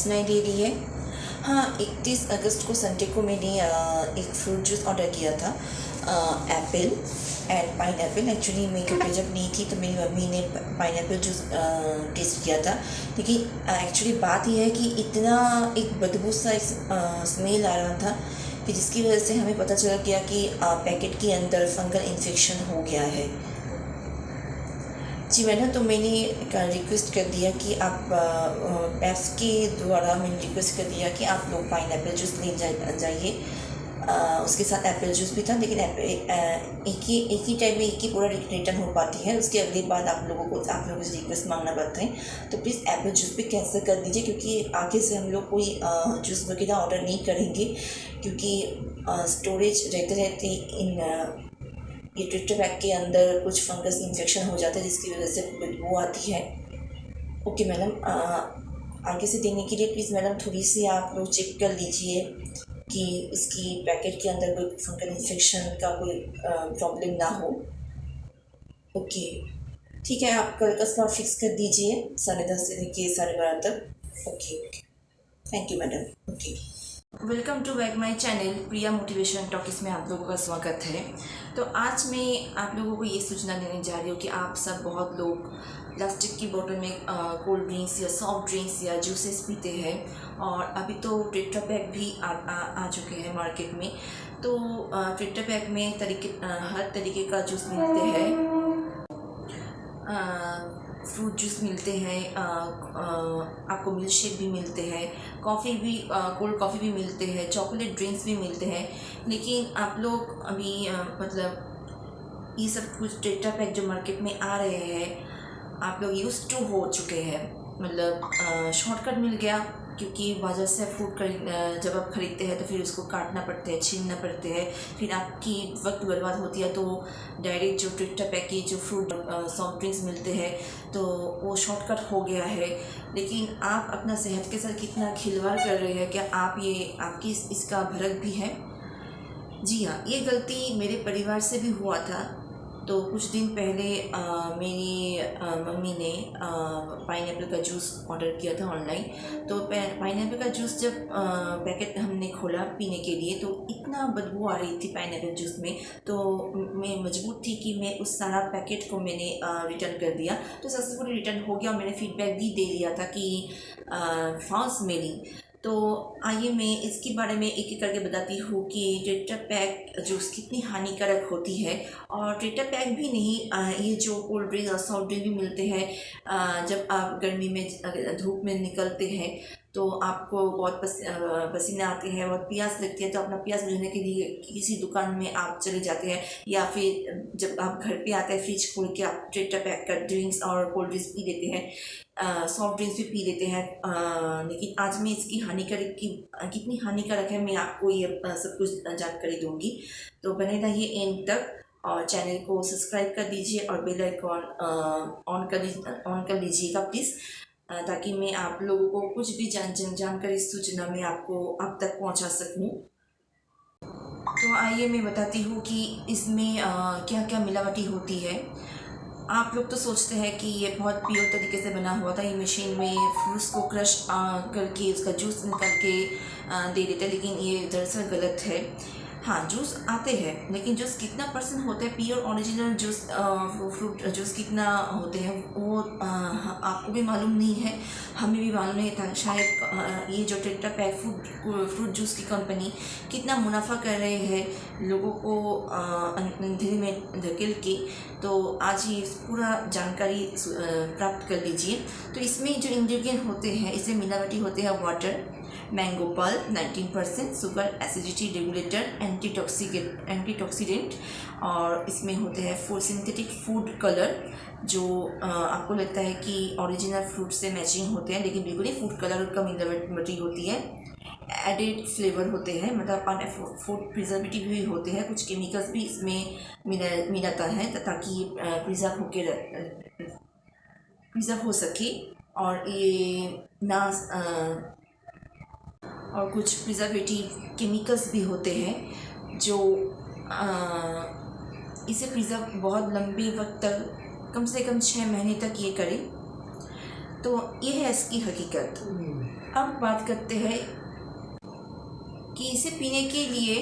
नहीं दे दी है। हाँ, 31 अगस्त को संडे को मैंने एक फ्रूट जूस ऑर्डर किया था, एप्पल एंड पाइनएप्पल। एक्चुअली मैं घर पे जब नहीं थी तो मेरी मम्मी ने पाइनएप्पल जूस टेस्ट किया था, लेकिन एक्चुअली बात यह है कि इतना एक बदबू सा स्मेल आ रहा था कि जिसकी वजह से हमें पता चला गया कि पैकेट के अंदर फंगल इन्फेक्शन हो गया है। जी मैडम, तो मैंने रिक्वेस्ट कर दिया कि आप ऐप्स के द्वारा मैंने रिक्वेस्ट कर दिया कि आप लोग पाइनएप्पल जूस ले जाइए। उसके साथ एप्पल जूस भी था, लेकिन एक ही टाइम में एक ही पूरा रिटर्न हो पाती है। उसके अगले बाद आप लोगों से रिक्वेस्ट मांगना पड़ता है, तो प्लीज़ एप्पल जूस भी कैंसिल कर दीजिए, क्योंकि आगे से हम लोग कोई जूस वगैरह ऑर्डर नहीं करेंगे, क्योंकि स्टोरेज रहते इन ये ट्रिटर बैग के अंदर कुछ फंगस इन्फेक्शन हो जाता है, जिसकी वजह से बदबू आती है। ओके मैडम, आगे से देने के लिए प्लीज़ मैडम थोड़ी सी आप लोग चेक कर लीजिए कि इसकी पैकेट के अंदर कोई फंगल इन्फेक्शन का कोई प्रॉब्लम ना हो। ओके ठीक है, आप कल का स्लॉट फिक्स कर दीजिए 10:30 से लेकर 12:30 तक। Okay okay, thank you madam. Okay, welcome to back my channel Priya motivation talkies में आप लोगों का स्वागत है। तो आज मैं आप लोगों को ये सूचना देने जा रही हूँ कि आप सब बहुत लोग प्लास्टिक की बोतल में कोल्ड ड्रिंक्स या सॉफ्ट ड्रिंक्स या जूसेस पीते हैं, और अभी तो टेट्रा पैक भी आ चुके हैं मार्केट में। तो टेट्रा पैक में हर तरीके का जूस मिलते हैं, फ्रूट जूस मिलते हैं, आपको मिल्क शेक भी मिलते हैं, कॉफ़ी भी, कोल्ड कॉफ़ी भी मिलते हैं, चॉकलेट ड्रिंक्स भी मिलते हैं। लेकिन आप लोग अभी मतलब ये सब कुछ टेट्रा पैक जो मार्केट में आ रहे हैं, आप लोग यूज टू हो चुके हैं। मतलब शॉर्टकट मिल गया, क्योंकि बाज़ार से फ्रूट जब आप ख़रीदते हैं तो फिर उसको काटना पड़ता है, छीलना पड़ते हैं, फिर आपकी वक्त बर्बाद होती है। तो डायरेक्ट जो टेट्रा पैक की जो फ्रूट सॉफ्ट ड्रिंक्स मिलते हैं तो वो शॉर्टकट हो गया है। लेकिन आप अपना सेहत के साथ कितना खिलवाड़ कर रहे हैं, क्या आपकी इसका भरक भी है? जी हाँ, ये गलती मेरे परिवार से भी हुआ था। तो कुछ दिन पहले मेरी मम्मी ने पाइनएप्पल का जूस ऑर्डर किया था ऑनलाइन। तो पाइनएप्पल का जूस जब पैकेट हमने खोला पीने के लिए, तो इतना बदबू आ रही थी पाइनएप्पल जूस में। तो मैं मजबूर थी कि मैं उस सारा पैकेट को मैंने रिटर्न कर दिया। तो सक्सेसफुली रिटर्न हो गया, और मैंने फीडबैक भी दे दिया था कि फॉल्स मेलिंग। तो आइए मैं इसके बारे में एक एक करके बताती हूँ कि टेट्रा पैक जूस कितनी हानिकारक होती है। और टेट्रा पैक भी नहीं, ये जो कोल्ड ड्रिंक और सॉफ्ट ड्रिंक भी मिलते हैं, जब आप गर्मी में धूप में निकलते हैं तो आपको बहुत पसीने आते हैं, बहुत प्यास लगती है। तो अपना प्यास बुझाने के लिए किसी दुकान में आप चले जाते हैं, या फिर जब आप घर पे आते हैं फ्रिज खोल के आप टेट्रा पैक का ड्रिंक्स और कोल्ड ड्रिंक्स पी लेते हैं, सॉफ्ट ड्रिंक्स भी पी लेते हैं। लेकिन आज मैं इसकी हानिकारक की कितनी हानिकारक है मैं आपको ये सब कुछ जानकारी दूंगी। तो बने रहिए एंड तक, और चैनल को सब्सक्राइब कर दीजिए और बेल आइकॉन ऑन कर लीजिएगा प्लीज़, ताकि मैं आप लोगों को कुछ भी जानकारी सूचना में आपको अब तक पहुंचा सकूं। तो आइए मैं बताती हूँ कि इसमें क्या क्या मिलावटी होती है। आप लोग तो सोचते हैं कि ये बहुत प्योर तरीके से बना हुआ था, ये मशीन में फ्रूट्स को क्रश करके उसका जूस निकाल के दे देते हैं, लेकिन ये दरअसल गलत है। हाँ, जूस आते हैं, लेकिन जूस कितना परसेंट होता है pure original juice, fruit juice कितना होते हैं वो आपको भी मालूम नहीं है, हमें भी मालूम नहीं था। शायद ये जो टेट्रा पैक फ्रूट जूस की कंपनी कितना मुनाफा कर रहे हैं लोगों को अंधेरे में धकेल के। तो आज ये पूरा जानकारी प्राप्त कर लीजिए। तो इसमें जो इंग्रेडिएंट होते हैं, इसमें मिलावटी होते हैं water, mango pulp 19%, sugar, acidity regulator, antioxidant, और इसमें होते हैं सिंथेटिक फूड कलर जो आपको लगता है कि ओरिजिनल फ्रूट से मैचिंग होते हैं, लेकिन बिल्कुल ही फूड कलर का मिलावटी होती है। एडेड फ्लेवर होते हैं, मतलब फूड प्रिजर्वेटिव भी होते हैं, कुछ केमिकल्स भी इसमें मिलाता है ताकि प्रिजर्व हो सके। और ये ना और कुछ प्रिजर्वेटिव केमिकल्स भी होते हैं जो इसे प्रिजर्व बहुत लंबे वक्त तक, कम से कम 6 महीने तक ये करें। तो ये है इसकी हकीकत। अब बात करते हैं कि इसे पीने के लिए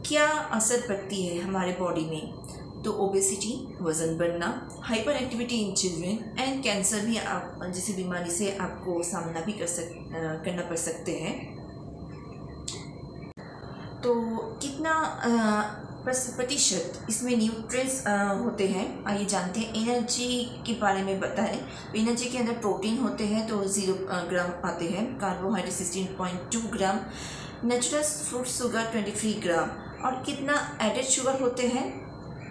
क्या असर पड़ती है हमारे बॉडी में। तो ओबेसिटी, वज़न बढ़ना, hyper activity in children and cancer भी आप जैसी बीमारी से आपको सामना भी करना पड़ सकते हैं। तो कितना प्रतिशत इसमें न्यूट्रिएंट्स होते हैं, आइए जानते हैं। एनर्जी के बारे में बताएं। एनर्जी के अंदर प्रोटीन होते हैं तो 0 ग्राम आते हैं, carbohydrate 16.2 gram, natural fruit sugar 23 gram, और कितना एडेड शुगर होते हैं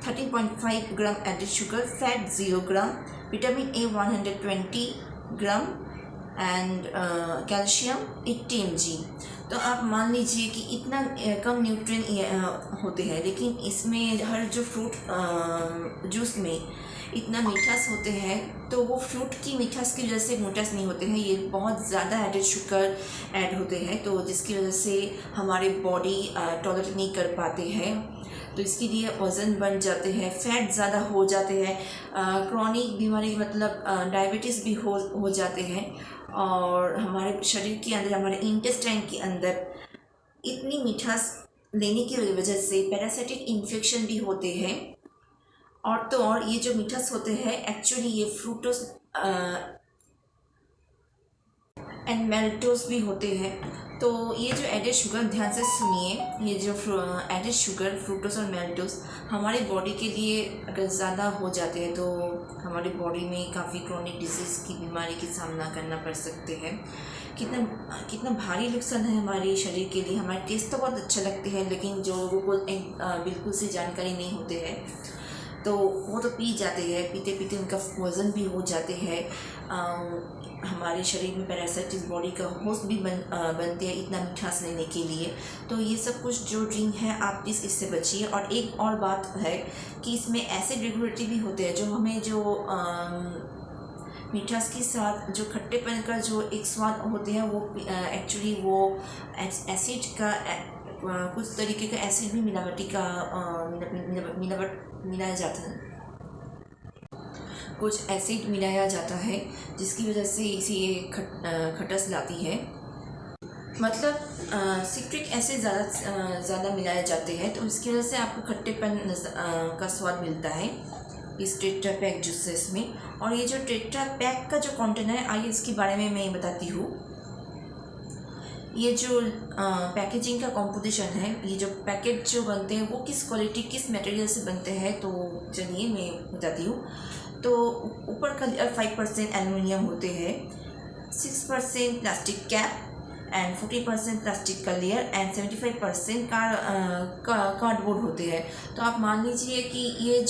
13.5 gram added sugar, fat 0 gram, vitamin A 120 gram and calcium 80 mg। तो आप मान लीजिए कि इतना कम न्यूट्रिएंट होते हैं, लेकिन इसमें हर जो फ्रूट जूस में इतना मीठास होते हैं, तो वो फ्रूट की मीठास की वजह से मीठास नहीं होते हैं, ये बहुत ज़्यादा एडेड शुगर ऐड होते हैं, तो जिसकी वजह से हमारे बॉडी टॉलरेट नहीं कर पाते हैं, तो इसके लिए वज़न बढ़ जाते हैं, फैट ज़्यादा हो जाते हैं, क्रॉनिक बीमारी मतलब डायबिटीज़ भी हो जाते हैं, और हमारे शरीर के अंदर, हमारे इंटेस्टाइन के अंदर इतनी मिठास लेने की वजह से पैरासाइटिक इन्फेक्शन भी होते हैं। और तो और ये जो मिठास होते हैं एक्चुअली ये फ्रूटोस एंड मेल्टोस भी होते हैं। तो ये जो एडेड शुगर, ध्यान से सुनिए, ये जो एडेड शुगर, फ्रूटोस और मेल्टोस हमारे बॉडी के लिए अगर ज़्यादा हो जाते हैं तो हमारी बॉडी में काफ़ी क्रॉनिक डिजीज़ की बीमारी का सामना करना पड़ सकते हैं। कितना भारी नुकसान है हमारे शरीर के लिए। हमारे टेस्ट तो बहुत अच्छा लगते हैं, लेकिन जो लोगों को बिल्कुल सी जानकारी नहीं होते हैं तो वो तो पी जाते हैं, पीते पीते उनका वज़न भी हो जाते हैं, हमारे शरीर में पैरासाइटिक बॉडी का होस्ट भी बनते हैं इतना मिठास लेने के लिए। तो ये सब कुछ जो ड्रिंक है आप प्लीज़ इससे बचिए। और एक और बात है कि इसमें एसिड रेगुलेटरी भी होते हैं, जो हमें जो मिठास के साथ जो खट्टेपन का जो एक स्वाद होते हैं वो एक्चुअली वो एसिड का कुछ तरीके का एसिड भी मिलावटी का मिलाया जाता है, कुछ एसिड मिलाया जाता है, जिसकी वजह से इसे खटास लाती है। मतलब सिट्रिक एसिड ज़्यादा मिलाए जाते हैं, तो इसकी वजह से आपको खट्टेपन का स्वाद मिलता है इस टेट्रा पैक जूसेस में। और ये जो टेट्रा पैक का जो कंटेनर है, आइए इसके बारे में मैं बताती हूँ। ये जो पैकेजिंग का कॉम्पोजिशन है, ये जो पैकेट जो बनते हैं वो किस क्वालिटी, किस मटेरियल से बनते हैं, तो चलिए मैं बताती हूँ। तो ऊपर का 5% एल्युमिनियम होते हैं, 6% प्लास्टिक कैप एंड 40% प्लास्टिक का लेयर एंड 75% कार्डबोर्ड होते हैं। तो आप मान लीजिए कि ये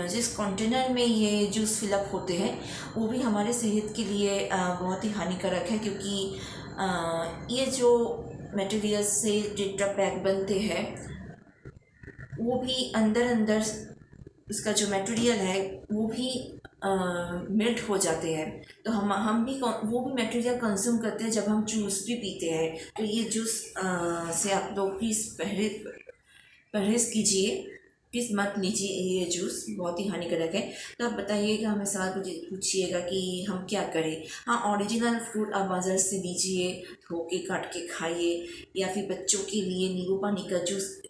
जिस कंटेनर में ये जूस फिलअप होते हैं वो भी हमारे सेहत के लिए बहुत ही हानिकारक है, क्योंकि ये जो मटेरियल से टेट्रा पैक बनते हैं वो भी अंदर इसका जो मटेरियल है वो भी मेल्ट हो जाते हैं। तो हम भी वो भी मटेरियल कंज्यूम करते हैं जब हम जूस भी पीते हैं। तो ये जूस से आप लोग प्लीज़ परहेज़ कीजिए, प्लीज़ मत लीजिए, ये जूस बहुत ही हानिकारक है। तो आप बताइएगा, हमें सवाल पूछिएगा कि हम क्या करें। हाँ, ओरिजिनल फ्रूट आप बाज़ार से लीजिए, धो के काट के खाइए, या फिर बच्चों के लिए नींबू पानी का जूस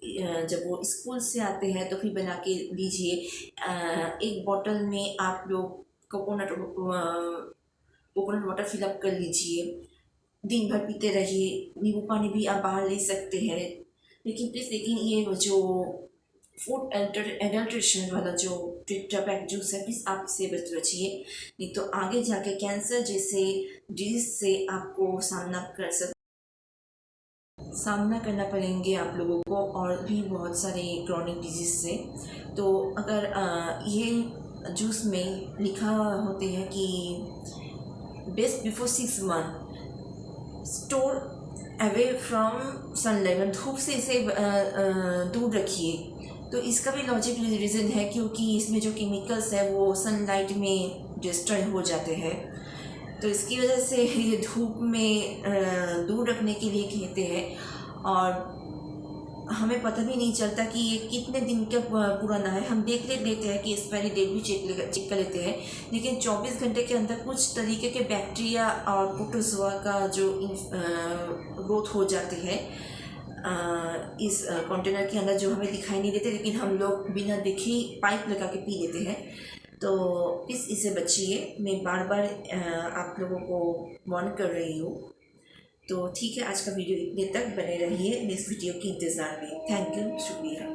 जब वो स्कूल से आते हैं तो फिर बना के लीजिए। एक बॉटल में आप लोग कोकोनट वाटर फिलअप कर लीजिए, दिन भर पीते रहिए। नींबू पानी भी आप बाहर ले सकते हैं, लेकिन ये जो फूड एडल्ट्रेशन वाला जो टेट्रा पैक जूस है, प्लीज़ आप इससे बचिए, नहीं तो आगे जाके कैंसर जैसे डिजीज से आपको सामना करना पड़ेंगे आप लोगों को, और भी बहुत सारे क्रॉनिक डिजीज से। तो अगर ये जूस में लिखा होते हैं कि best before 6 month, store away from sunlight, धूप से इसे दूर रखिए। तो इसका भी लॉजिक रीज़न है, क्योंकि इसमें जो केमिकल्स है वो सनलाइट में डिस्ट्रॉय हो जाते हैं, तो इसकी वजह से ये धूप में दूर रखने के लिए कहते हैं। और हमें पता भी नहीं चलता कि ये कितने दिन का पुराना है। हम देख लेते हैं कि एक्सपायरी डेट भी चेक कर लेते हैं, लेकिन 24 घंटे के अंदर कुछ तरीके के बैक्टीरिया और प्रोटोजोआ का जो ग्रोथ हो जाती है इस कंटेनर के अंदर, जो हमें दिखाई नहीं देते, लेकिन हम लोग बिना देखे पाइप लगा के पी लेते हैं। तो प्लीज़ इससे बचिए, मैं बार बार आप लोगों को वार्न कर रही हूँ। तो ठीक है, आज का वीडियो इतने तक, बने रहिए नेक्स्ट वीडियो के इंतज़ार में। थैंक यू, शुक्रिया।